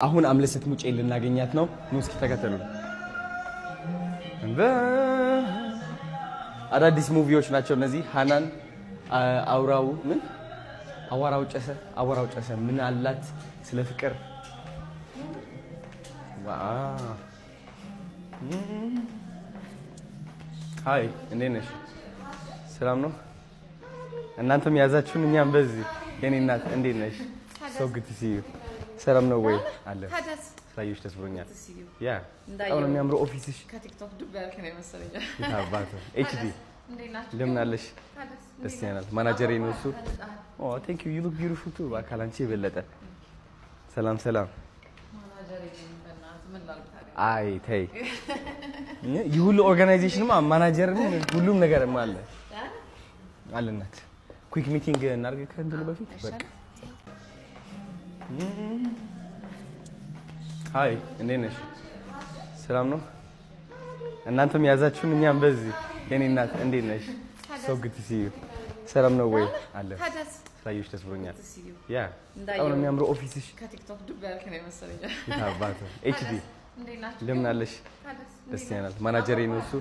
አሁን አምለሰት ሙጬ ልናገኛት ነው ነው እስኪ ተከተሉ አዳዲስ ሙቪዎች ናቸው እነዚህ ሃናን አውራው ምን አዋራው ጨሰ ምን አላት ስለ ፍቅር ሃይ እንዴት ነሽ ሰላም ነው እናንተም ያዛችሁን እኛም በዚህ የኔ እናት እንዴት ነሽ so good to see you ሰላም ነው ወይ አለ ሳይሽ ተስብሮኛል ያ አሁን የሚያምረው ኦፊስሽ ከቲክቶክ ዱባይ ከኔ መሰለኝ ታባቱ ኤችዲ ለምን አለሽ ደስ ይላል ማናጀሬ ነው እሱ ኦ thank you look beautiful too ባካላንቺ በለጠ ሰላም ማናጀሬ በእናት ምን ላልታሪ አይ ተይ ይሁሉ ኦርጋናይዜሽንማ ማናጀርም ሁሉም ነገርም አለናት ኩዊክ ሚቲንግ እናርገ ከእንትን በፊት በቃ ሃይ እንዴት ነሽ ሰላም ነው እናንተም ያዛችሁን እኛም በዚህ የኔ እናት እንዴት ነሽ so good to see you ሰላም ነው ወይ አለ ሳይሽ ተስብሮኛል ያ አሁን የሚያምረው ኦፊስሽ ከቲክቶክ ዱባይ ከኔ መሰለኝ ታባቱ ኤችዲ ለምን አለሽ ደስ ይላል ማናጀሬ ነው እሱ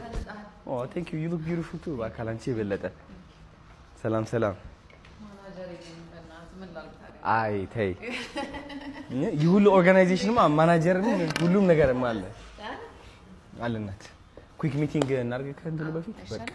ኦ thank you look beautiful too ባካላንቺ በለጠ ሰላም ማናጀሬ በእናት ምን ላልታሪ አይ ተይ ይሁሉ ኦርጋናይዜሽንማ ማናጀርም ሁሉም ነገርም አለናት ኩዊክ ሚቲንግ እናርገ ከእንትን በፊት በቃ